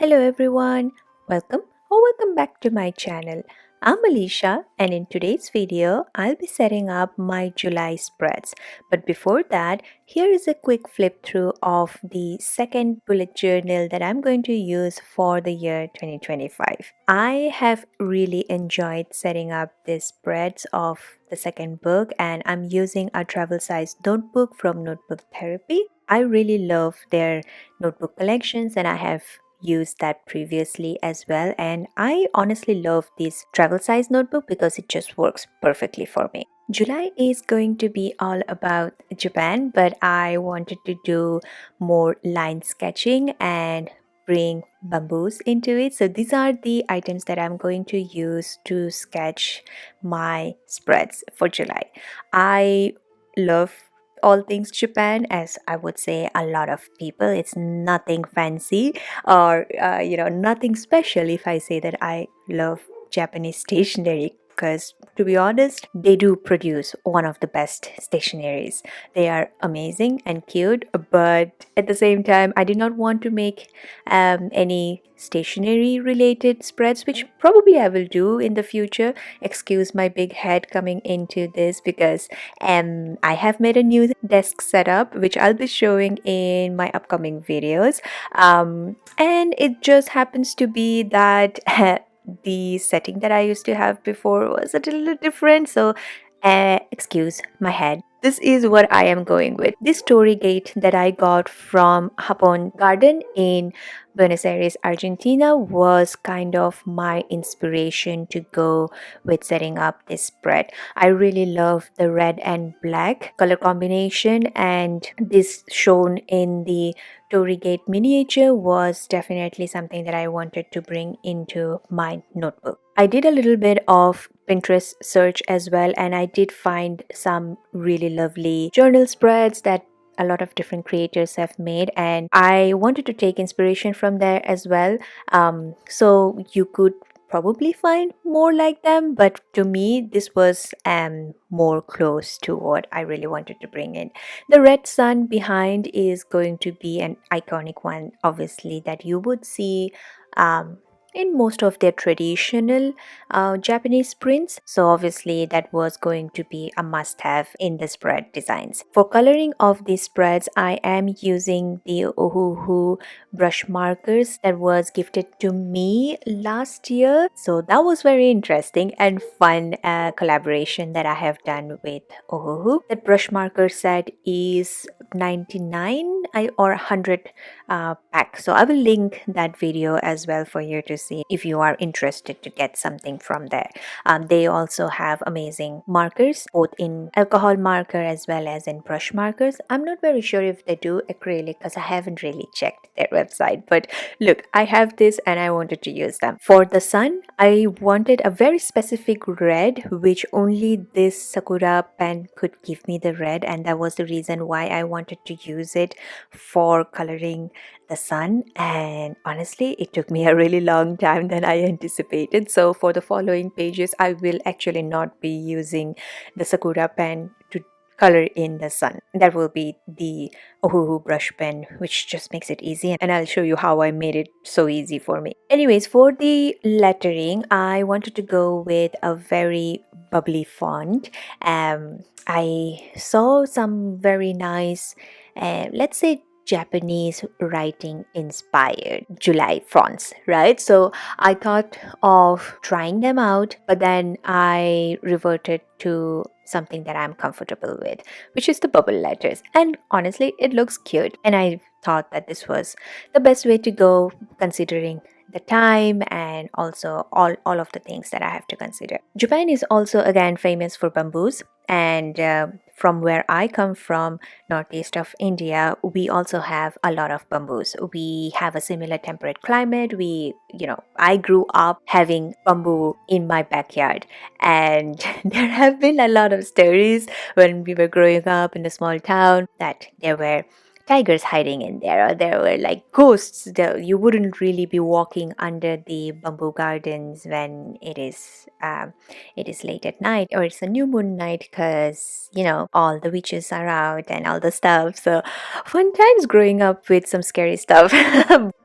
Hello everyone, welcome back to my channel. I'm Alicia and in today's video I'll be setting up my July spreads. But before that, here is a quick flip through of the second bullet journal that I'm going to use for the year 2025. I have really enjoyed setting up the spreads of the second book and I'm using a travel size notebook from Notebook Therapy. I really love their notebook collections and I have used that previously as well, and I honestly love this travel size notebook because it just works perfectly for me. July is going to be all about Japan, but I wanted to do more line sketching and bring bamboos into it. So these are the items that I'm going to use to sketch my spreads for July. I love all things Japan, as I would say a lot of people. It's nothing fancy or nothing special if I say that I love Japanese stationery, because to be honest, they do produce one of the best stationeries. They are amazing and cute, but at the same time I did not want to make any stationery related spreads, which probably I will do in the future. Excuse my big head coming into this, because I have made a new desk setup which I'll be showing in my upcoming videos. And it just happens to be that the setting that I used to have before was a little different. So, excuse my head. This is what I am going with. This story gate that I got from Hapon Garden in Buenos Aires, Argentina, was kind of my inspiration to go with setting up this spread. I really love the red and black color combination, and this shown in the torii gate miniature was definitely something that I wanted to bring into my notebook. I did a little bit of Pinterest search as well, and I did find some really lovely journal spreads that a lot of different creators have made, and I wanted to take inspiration from there as well. So you could probably find more like them, but to me this was more close to what I really wanted to bring in. The red sun behind is going to be an iconic one, obviously, that you would see um, in most of their traditional Japanese prints. So obviously that was going to be a must-have in the spread designs. For coloring of these spreads, I am using the Ohuhu brush markers that was gifted to me last year. So that was very interesting and fun collaboration that I have done with Ohuhu. That brush marker set is 99 or 100 pack. So I will link that video as well for you to see if you are interested to get something from there. They also have amazing markers, both in alcohol marker as well as in brush markers. I'm not very sure if they do acrylic because I haven't really checked their website, but look, I have this and I wanted to use them. For the sun, I wanted a very specific red, which only this Sakura pen could give me the red, and that was the reason why I wanted to use it for coloring the sun. And honestly, it took me a really long time than I anticipated. So for the following pages, I will actually not be using the Sakura pen to color in the sun. That will be the Ohuhu brush pen, which just makes it easy, and I'll show you how I made it so easy for me. Anyways, for the lettering, I wanted to go with a very bubbly font. I saw some very nice, let's say, Japanese writing inspired July fonts, right? So I thought of trying them out, but then I reverted to something that I'm comfortable with, which is the bubble letters. And honestly, it looks cute. And I thought that this was the best way to go, considering the time and also all of the things that I have to consider. Japan is also again famous for bamboos, and from where I come from, northeast of India, we also have a lot of bamboos. We have a similar temperate climate. I grew up having bamboo in my backyard, and there have been a lot of stories when we were growing up in a small town that there were tigers hiding in there, or there were like ghosts. You wouldn't really be walking under the bamboo gardens when it is late at night or it's a new moon night, because all the witches are out and all the stuff. So fun times growing up with some scary stuff.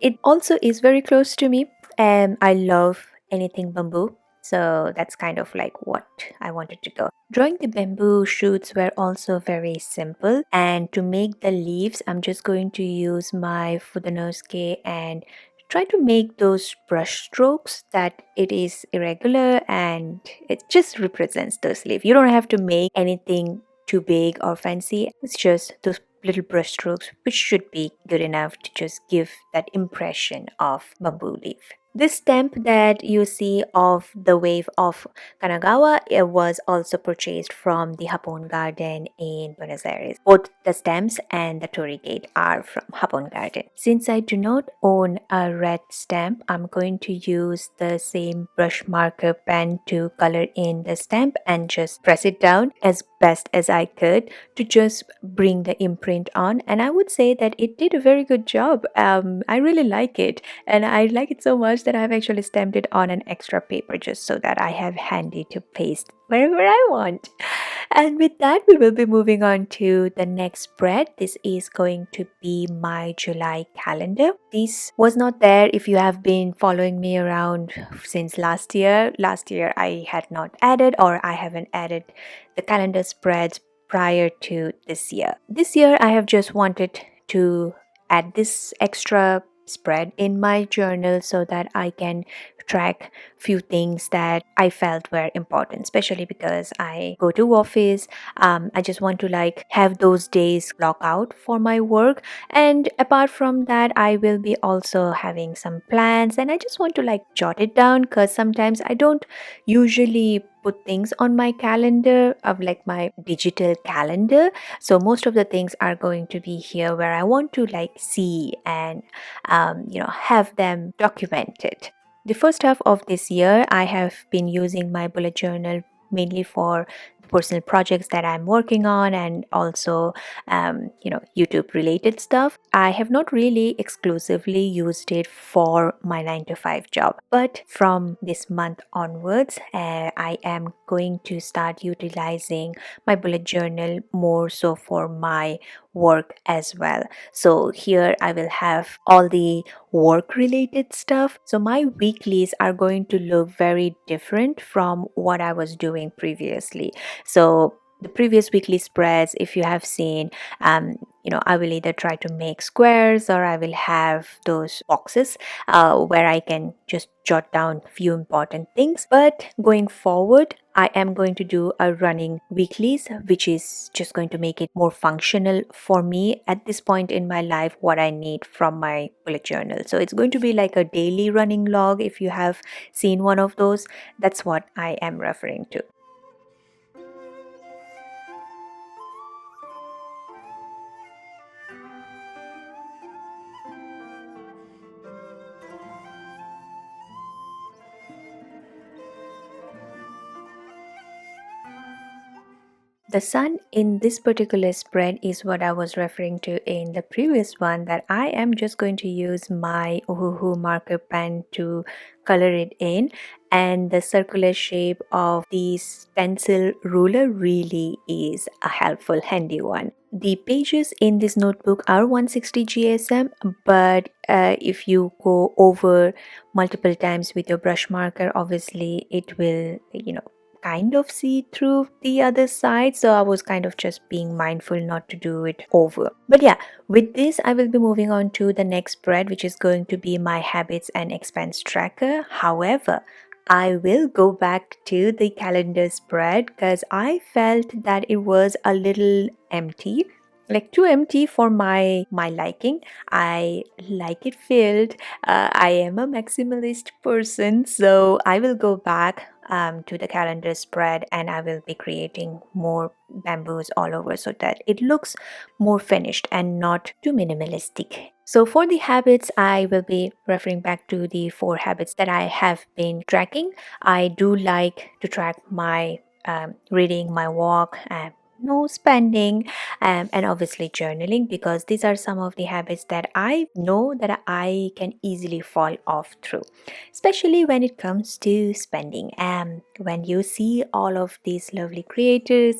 It also is very close to me, and I love anything bamboo. So that's kind of like what I wanted to go. Drawing the bamboo shoots were also very simple, and to make the leaves, I'm just going to use my Fudanosuke and try to make those brush strokes that it is irregular and it just represents those leaves. You don't have to make anything too big or fancy. It's just those little brush strokes which should be good enough to just give that impression of bamboo leaf. This stamp that you see of the wave of Kanagawa, it was also purchased from the Hapon Garden in Buenos Aires. Both the stamps and the torii gate are from Hapon Garden. Since I do not own a red stamp, I'm going to use the same brush marker pen to color in the stamp and just press it down as best as I could to just bring the imprint on. And I would say that it did a very good job. I really like it, and I like it so much that I've actually stamped it on an extra paper just so that I have handy to paste wherever I want. And with that, we will be moving on to the next spread. This is going to be my July calendar. This was not there if you have been following me around since last year. Last year, I had not added, or I haven't added the calendar spreads prior to this year. This year, I have just wanted to add this extra spread in my journal so that I can track few things that I felt were important, especially because I go to office. I just want to like have those days block out for my work, and apart from that, I will be also having some plans, and I just want to like jot it down because sometimes I don't usually put things on my calendar of like my digital calendar. So most of the things are going to be here where I want to like see and have them documented. The first half of this year, I have been using my bullet journal mainly for personal projects that I'm working on, and also YouTube related stuff. I have not really exclusively used it for my 9 to 5 job, but from this month onwards, I am going to start utilizing my bullet journal more so for my work as well. So here I will have all the work related stuff. So my weeklies are going to look very different from what I was doing previously. So the previous weekly spreads, if you have seen, I will either try to make squares or I will have those boxes where I can just jot down few important things. But going forward, I am going to do a running weeklies, which is just going to make it more functional for me at this point in my life, what I need from my bullet journal. So it's going to be like a daily running log. If you have seen one of those, that's what I am referring to. The sun in this particular spread is what I was referring to in the previous one, that I am just going to use my Uhuhu marker pen to color it in, and the circular shape of this pencil ruler really is a helpful handy one. The pages in this notebook are 160 GSM, but if you go over multiple times with your brush marker, obviously it will kind of see through the other side. So I was kind of just being mindful not to do it over. But yeah, with this, I will be moving on to the next spread, which is going to be my habits and expense tracker. However, I will go back to the calendar spread because I felt that it was a little empty, like too empty for my liking. I like it filled. I am a maximalist person, so I will go back to the calendar spread and I will be creating more bamboos all over so that it looks more finished and not too minimalistic. So for the habits, I will be referring back to the 4 habits that I have been tracking. I do like to track my reading, my walk, no spending, and obviously journaling, because these are some of the habits that I know that I can easily fall off through, especially when it comes to spending. When you see all of these lovely creators,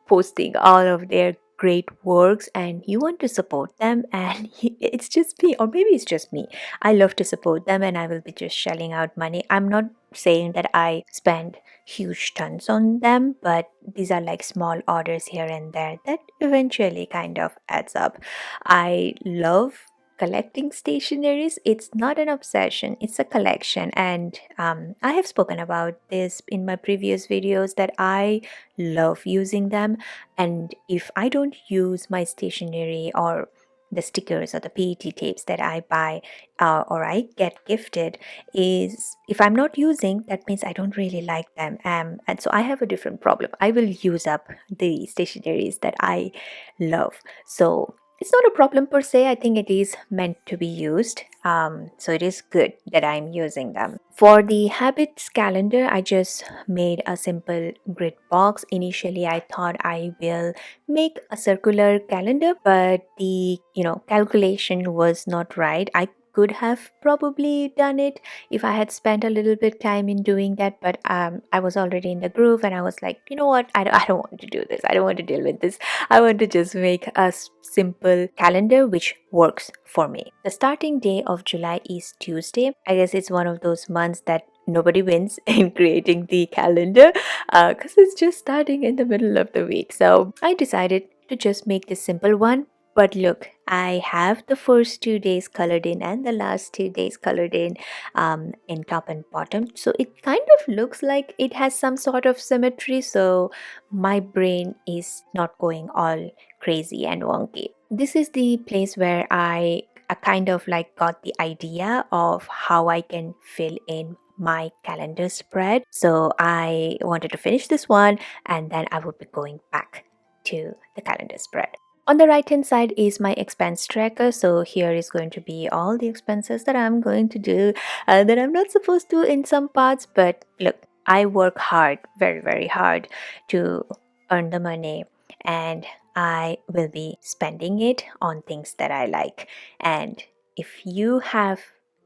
posting all of their great works, and you want to support them, and it's just me, or maybe it's just me, I love to support them, and I will be just shelling out money. I'm not saying that I spend huge tons on them, but these are like small orders here and there that eventually kind of adds up. I love collecting stationaries. It's not an obsession, it's a collection. And I have spoken about this in my previous videos that I love using them. And if I don't use my stationery, or the stickers or the PET tapes that I buy or I get gifted, is if I'm not using, that means I don't really like them. And so I have a different problem. I will use up the stationaries that I love. So it's not a problem per se. I think it is meant to be used. So it is good that I'm using them. For the habits calendar, I just made a simple grid box. Initially, I thought I will make a circular calendar, but the calculation was not right. I could have probably done it if I had spent a little bit time in doing that, but I was already in the groove, and I was like, you know what, I don't want to do this, I don't want to deal with this. I want to just make a simple calendar which works for me. The starting day of July is Tuesday. I guess it's one of those months that nobody wins in creating the calendar, because it's just starting in the middle of the week. So I decided to just make this simple one. But look, I have the first 2 days colored in and the last 2 days colored in top and bottom. So it kind of looks like it has some sort of symmetry. So my brain is not going all crazy and wonky. This is the place where I kind of like got the idea of how I can fill in my calendar spread. So I wanted to finish this one, and then I would be going back to the calendar spread. On the right hand side is my expense tracker. So here is going to be all the expenses that I'm going to do that I'm not supposed to in some parts. But look, I work hard, very, very hard to earn the money, and I will be spending it on things that I like. And if you have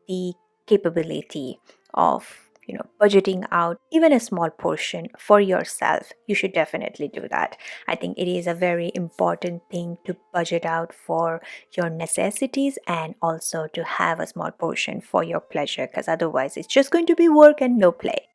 the capability of budgeting out even a small portion for yourself, you should definitely do that. I think it is a very important thing to budget out for your necessities, and also to have a small portion for your pleasure, because otherwise it's just going to be work and no play.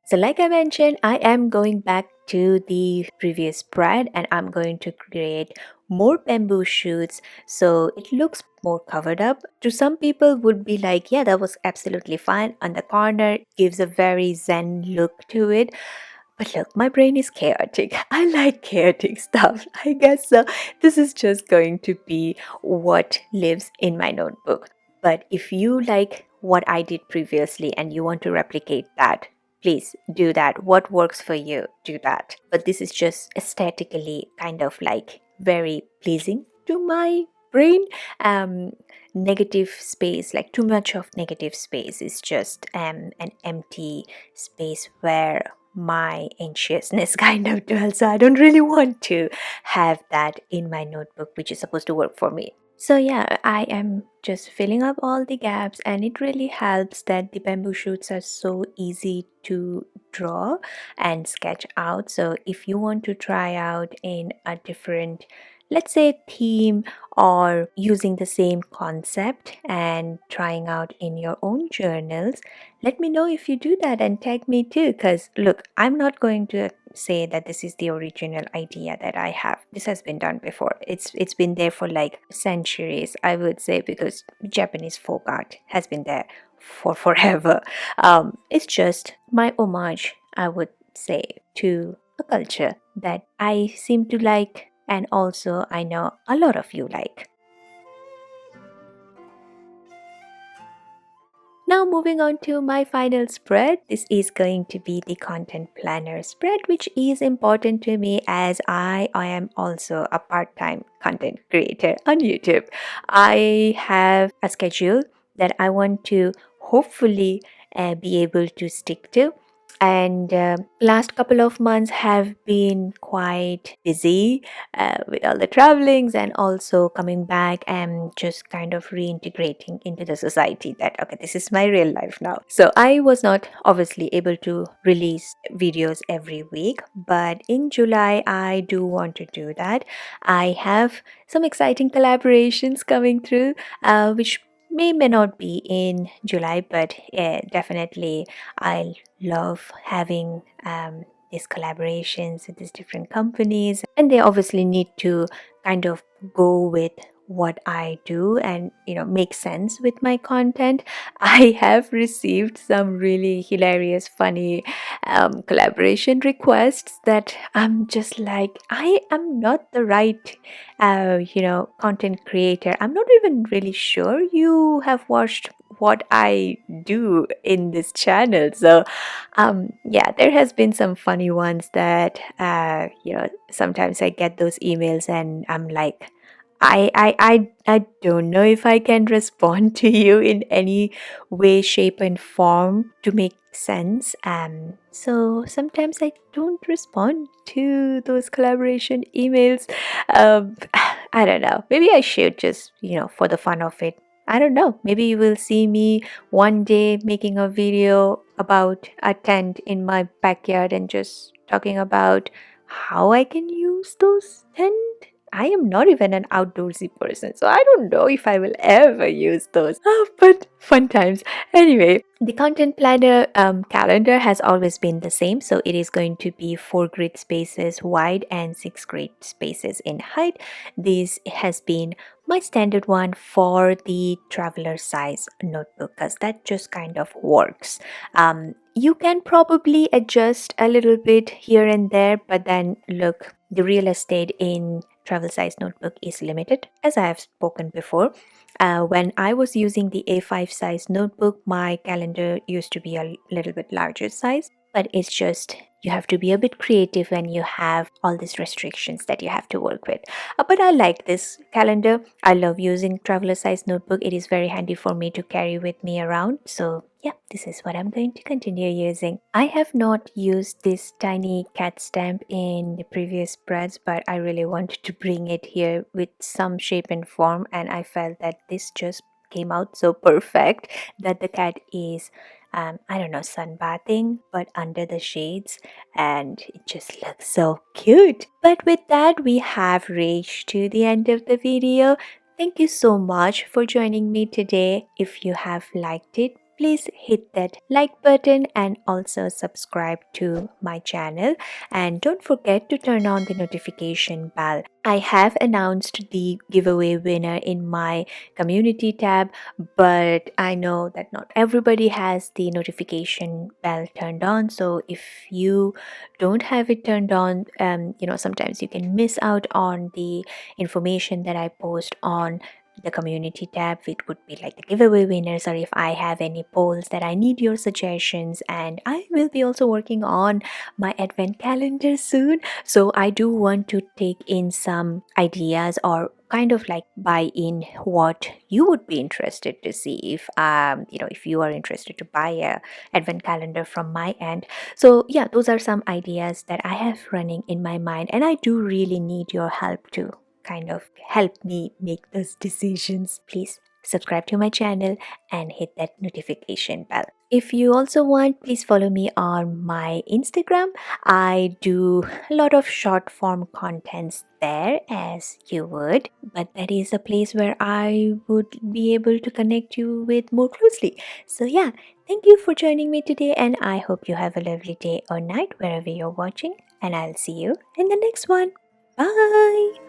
So, like I mentioned, I am going back to the previous spread, and I'm going to create more bamboo shoots so it looks more covered up. To some people would be like, yeah, that was absolutely fine. On the corner gives a very zen look to it. But look, my brain is chaotic. I like chaotic stuff. I guess so. This is just going to be what lives in my notebook. But if you like what I did previously and you want to replicate that, please do that. What works for you, do that. But this is just aesthetically kind of like very pleasing to my brain. Negative space, like too much of negative space, is just an empty space where my anxiousness kind of dwells. So I don't really want to have that in my notebook, which is supposed to work for me. So yeah, I am just filling up all the gaps, and it really helps that the bamboo shoots are so easy to draw and sketch out. So if you want to try out in a different, let's say, theme, or using the same concept and trying out in your own journals, let me know if you do that and tag me too. Because look, I'm not going to say that this is the original idea that I have. This has been done before. It's been there for like centuries, I would say, because Japanese folk art has been there for forever. It's just my homage, I would say, to a culture that I seem to like, and also I know a lot of you like. Now, moving on to my final spread. This is going to be the content planner spread, which is important to me as I am also a part time content creator on YouTube. I have a schedule that I want to hopefully be able to stick to. And last couple of months have been quite busy with all the travelings and also coming back and just kind of reintegrating into the society that okay, this is my real life now. So I was not obviously able to release videos every week, but in July I do want to do that. I have some exciting collaborations coming through, which may not be in July, but definitely I love having these collaborations with these different companies, and they obviously need to kind of go with what I do and make sense with my content. I have received some really hilarious, funny collaboration requests that I'm just like, I am not the right content creator. I'm not even really sure you have watched what I do in this channel. So yeah, there has been some funny ones that sometimes I get those emails and I'm like, I don't know if I can respond to you in any way, shape, and form to make sense. So sometimes I don't respond to those collaboration emails. I don't know. Maybe I should just, for the fun of it. I don't know. Maybe you will see me one day making a video about a tent in my backyard and just talking about how I can use those tent. I am not even an outdoorsy person, so I don't know if I will ever use those. But fun times. Anyway, the content planner calendar has always been the same, so it is going to be 4 grid spaces wide and 6 grid spaces in height. This has been my standard one for the traveler size notebook because that just kind of works. You can probably adjust a little bit here and there, but then look, the real estate in travel size notebook is limited, as I have spoken before. When I was using the A5 size notebook, my calendar used to be a little bit larger size, but it's just you have to be a bit creative when you have all these restrictions that you have to work with. But I like this calendar. I love using traveler size notebook. It is very handy for me to carry with me around. So yeah, this is what I'm going to continue using. I have not used this tiny cat stamp in the previous spreads, but I really wanted to bring it here with some shape and form, and I felt that this just came out so perfect that the cat is I don't know, sunbathing, but under the shades, and it just looks so cute. But with that, we have reached to the end of the video. Thank you so much for joining me today. If you have liked it, please hit that like button and also subscribe to my channel. And don't forget to turn on the notification bell. I have announced the giveaway winner in my community tab, but I know that not everybody has the notification bell turned on. So if you don't have it turned on, sometimes you can miss out on the information that I post on the community tab. It would be like the giveaway winners, or if I have any polls that I need your suggestions. And I will be also working on my advent calendar soon, so I do want to take in some ideas or kind of like buy in what you would be interested to see if you are interested to buy a advent calendar from my end. So yeah, those are some ideas that I have running in my mind, and I do really need your help to kind of help me make those decisions. Please subscribe to my channel and hit that notification bell. If you also want, please follow me on my Instagram. I do a lot of short form contents there, as you would, but that is a place where I would be able to connect you with more closely. So yeah, thank you for joining me today, and I hope you have a lovely day or night wherever you're watching, and I'll see you in the next one. Bye.